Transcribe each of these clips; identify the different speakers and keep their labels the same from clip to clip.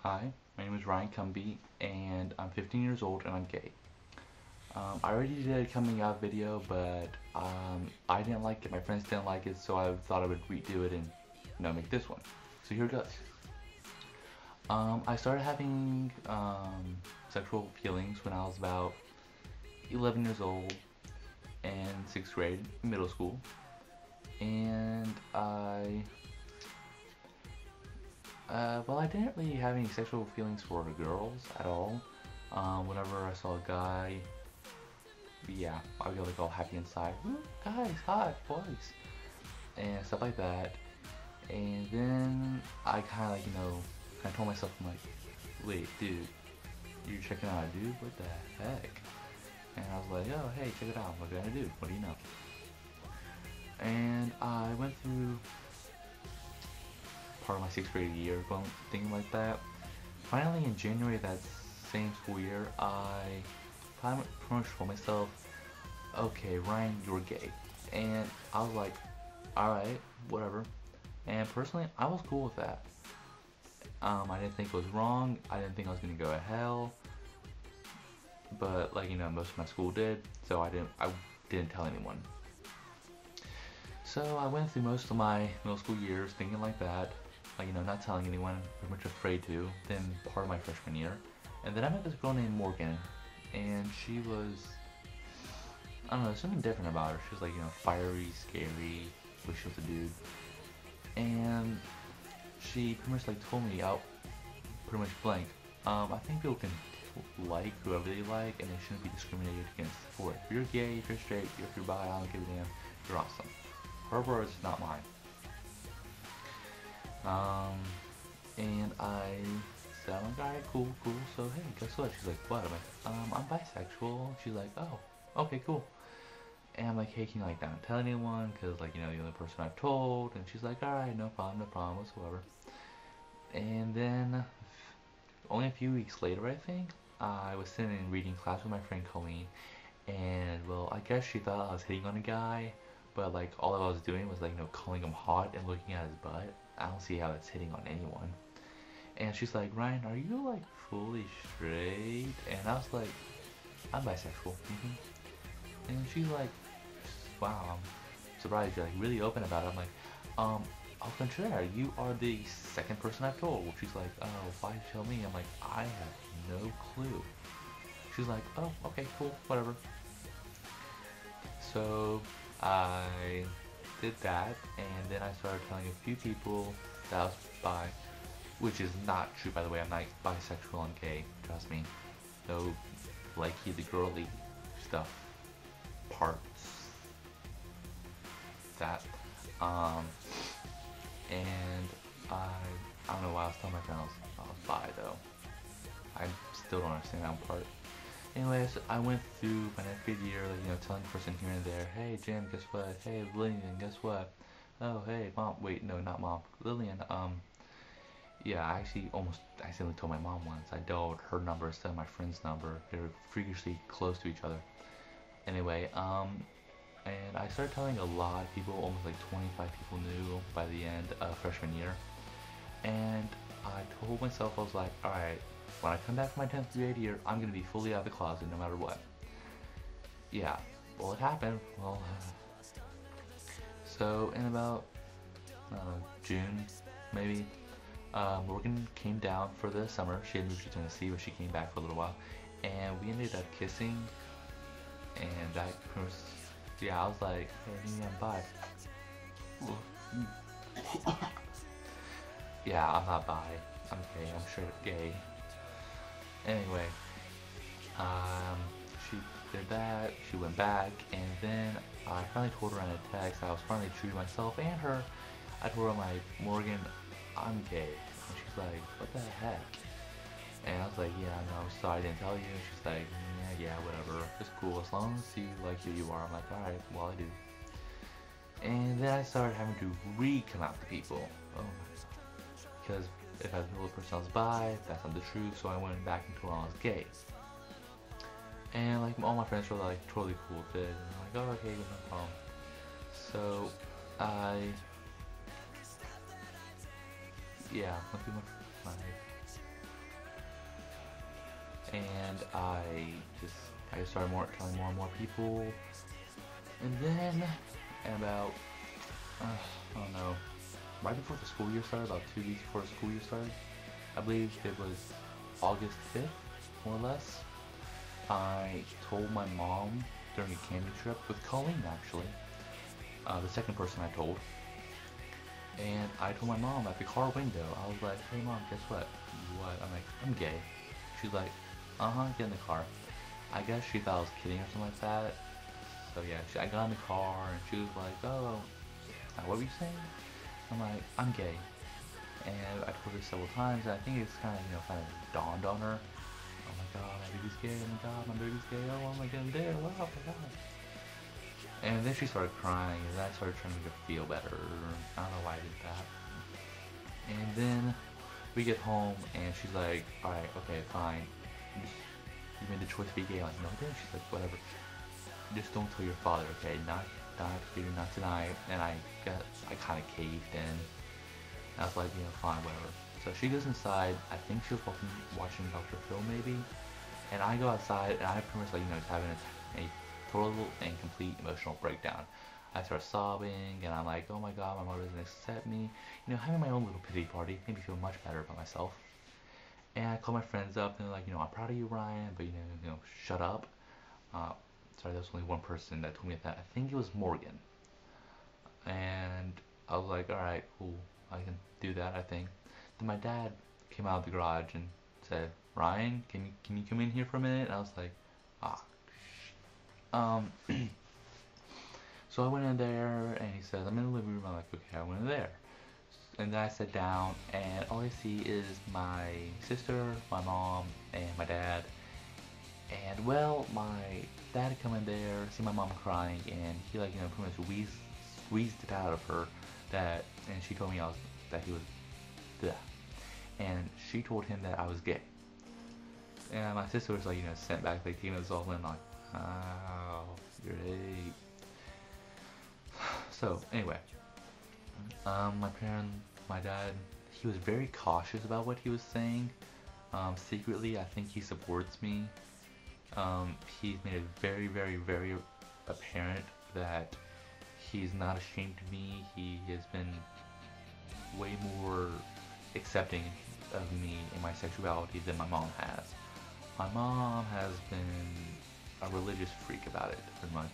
Speaker 1: Hi, my name is Ryan Cumby, and I'm 15 years old, and I'm gay. I already did a coming out video, but I didn't like it, my friends didn't like it, so I thought I would redo it and, make this one. So here it goes. I started having sexual feelings when I was about 11 years old and 6th grade, middle school, and I didn't really have any sexual feelings for the girls at all. Whenever I saw a guy, yeah, I'd get like all happy inside. Ooh, guys, hot boys, and stuff like that. And then I kind of kind of told myself, I'm like, wait, dude, you're checking out a dude? What the heck? And I was like, oh, hey, check it out. What did I do? What do you know? And I went through part of my 6th grade year going thinking like that. Finally, in January of that same school year, I pretty much told myself, okay, Ryan, you're gay. And I was like, alright, whatever. And personally, I was cool with that. I didn't think it was wrong. I didn't think I was gonna go to hell. But most of my school did, so I didn't tell anyone. So I went through most of my middle school years thinking like that, not telling anyone, pretty much afraid to. Then part of my freshman year, and then I met this girl named Morgan, and she was, I don't know, something different about her. She was fiery, scary, but she was a dude, and she pretty much told me out, pretty much blank. I think people can like whoever they like, and they shouldn't be discriminated against for it. If you're gay, if you're straight, if you're bi, I don't give a damn. You're awesome. Her words, not mine. And I said, I'm like, alright, cool. So hey, guess what? She's like, what? I'm like, I'm bisexual. She's like, oh, okay, cool. And I'm like, hey, can you not tell anyone? Cause the only person I've told. And she's like, alright, no problem whatsoever. And then only a few weeks later, I think, I was sitting in reading class with my friend Colleen, and well, I guess she thought I was hitting on a guy, but all I was doing was calling him hot and looking at his butt. I don't see how that's hitting on anyone. And she's like, Ryan, are you fully straight? And I was like, I'm bisexual. And she's like, wow, I'm surprised you're really open about it. I'm like, au contraire, you are the second person I've told. She's like, oh, why tell me? I'm like, I have no clue. She's like, oh, okay, cool, whatever. So I did that, and then I started telling a few people that I was bi, which is not true, by the way. I'm not bisexual, I'm gay, trust me. No likey the girly stuff parts. That and I don't know why I was telling my friends I was bi though. I still don't understand that part. Anyways, I went through my 9th grade year, telling a person here and there, hey Jim, guess what? Hey Lillian, guess what? Oh hey mom, wait, no, not mom, Lillian. Yeah, I actually almost accidentally told my mom once. I dialed her number instead of my friend's number. They were freakishly close to each other. Anyway, and I started telling a lot of people, almost 25 people knew by the end of freshman year. And I told myself, I was like, alright, when I come back from my 10th grade year, I'm going to be fully out of the closet no matter what. Yeah, well, it happened. Well, so in about June, maybe, Morgan came down for the summer. She had moved to Tennessee, but she came back for a little while. And we ended up kissing. And that was, yeah, I was like, hey, I'm bi. Yeah, I'm not bi. I'm gay. I'm straight up gay. Anyway, she did that. She went back, and then I finally told her in a text I was finally true to myself and her. I told her, I'm like, Morgan, I'm gay. And she's like, what the heck? And I was like, yeah, no, I'm sorry I didn't tell you. And she's like, yeah, whatever. It's cool as long as you like who you are. I'm like, alright, well, I do. And then I started having to re-come out to people. Oh my god. Because if I told the person I was bi, that's not the truth, so I went back into when I was gay. And all my friends were totally cool with it. And I'm like, oh, okay, no problem. So yeah, went through my and I just started telling more and more people, and then about I don't know, right before the school year started, about 2 weeks before the school year started, I believe it was August 5th, more or less. I told my mom during a camping trip with Colleen, actually, the second person I told, and I told my mom at the car window, I was like, hey mom, guess what? What? I'm like, I'm gay. She's like, uh-huh, get in the car. I guess she thought I was kidding or something like that. So yeah, I got in the car and she was like, oh, what were you saying? I'm like, I'm gay. And I told her several times, and I think it's kind of, kind of dawned on her. Oh my god, my baby's gay, oh my god, my baby's gay, oh what am I gonna do? Oh my god. And then she started crying, and I started trying to make her feel better. I don't know why I did that. And then we get home, and she's like, alright, okay, fine. You made the choice to be gay. I'm like, no, I didn't. She's like, whatever. Just don't tell your father, okay? Not tonight. And I kind of caved in. I was like, fine, whatever. So she goes inside. I think she was watching Dr. Phil, maybe. And I go outside, and I pretty much just having a total and complete emotional breakdown. I start sobbing, and I'm like, oh my god, my mother doesn't accept me. Having my own little pity party made me feel much better about myself. And I call my friends up, and they're like, I'm proud of you, Ryan, but shut up. Sorry, there was only one person that told me that. I think it was Morgan. And I was like, alright, cool, I can do that, I think. Then my dad came out of the garage and said, Ryan, can you come in here for a minute? And I was like, so I went in there, and he says, I'm in the living room. I'm like, okay, I went in there. And then I sat down, and all I see is my sister, my mom, and my dad. And well, my dad had come in there, see my mom crying, and he pretty much squeezed it out of her and she told me that he was, bleh. And she told him that I was gay. And my sister was sent back, taking us all in, like, oh, you're gay. So anyway, my dad, he was very cautious about what he was saying. Secretly, I think he supports me. He's made it very, very, very apparent that he's not ashamed of me. He has been way more accepting of me and my sexuality than my mom has. My mom has been a religious freak about it, pretty much.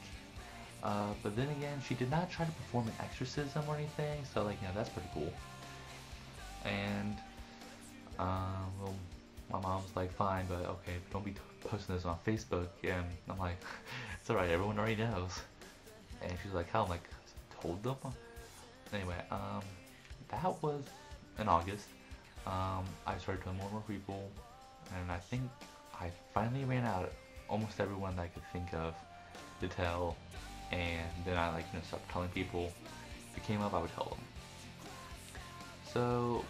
Speaker 1: But then again, she did not try to perform an exorcism or anything, so that's pretty cool. And well, my mom's like, fine, but okay, don't be posting this on Facebook. And I'm like, it's alright, everyone already knows. And she's like, how? I'm like, told them? Anyway, that was in August. I started telling more and more people, and I think I finally ran out of almost everyone that I could think of to tell. And then I started telling people. If it came up, I would tell them. So,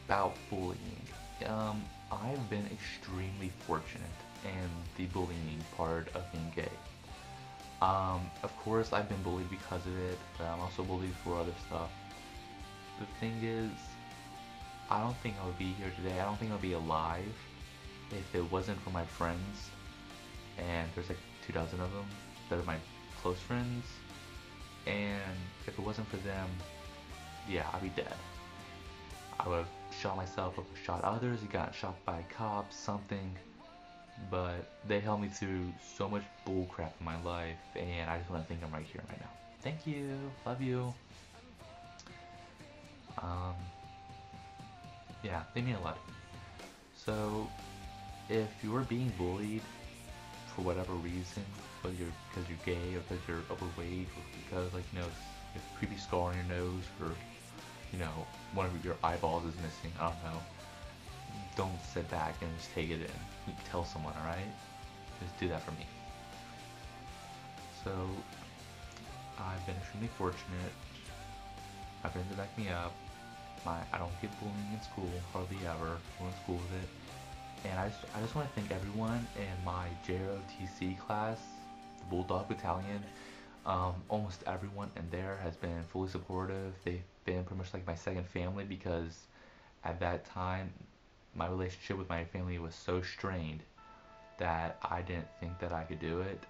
Speaker 1: about bullying. I've been extremely fortunate in the bullying part of being gay. Of course, I've been bullied because of it, but I'm also bullied for other stuff. The thing is, I don't think I would be here today. I don't think I would be alive if it wasn't for my friends. And there's 2,000 of them that are my close friends. And if it wasn't for them, yeah, I'd be dead. I would have shot myself, I would have shot others, got shot by cops, something. But they helped me through so much bullcrap in my life, and I just want to thank them right here, right now. Thank you, love you. Yeah, they mean a lot. So, if you're being bullied for whatever reason, whether because you're gay or because you're overweight or because you have a creepy scar on your nose or one of your eyeballs is missing, I don't know. Don't sit back and just take it in. You tell someone, alright? Just do that for me. So, I've been extremely fortunate. My friends have backed me up. I don't get bullying in school, hardly ever. Everyone's cool with it. And I just want to thank everyone in my JROTC class, the Bulldog Battalion. Almost everyone in there has been fully supportive. They've been pretty much like my second family because at that time, my relationship with my family was so strained that I didn't think that I could do it,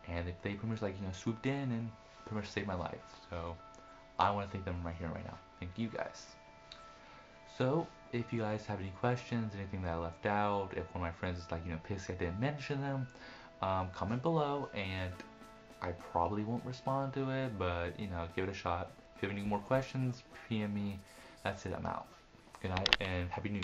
Speaker 1: and they pretty much like, swooped in and pretty much saved my life. So I want to thank them right here and right now. Thank you guys. So if you guys have any questions, anything that I left out, if one of my friends is like, pissed I didn't mention them, comment below, and I probably won't respond to it, but give it a shot. If you have any more questions, PM me. That's it, I'm out. Good night and happy New Year.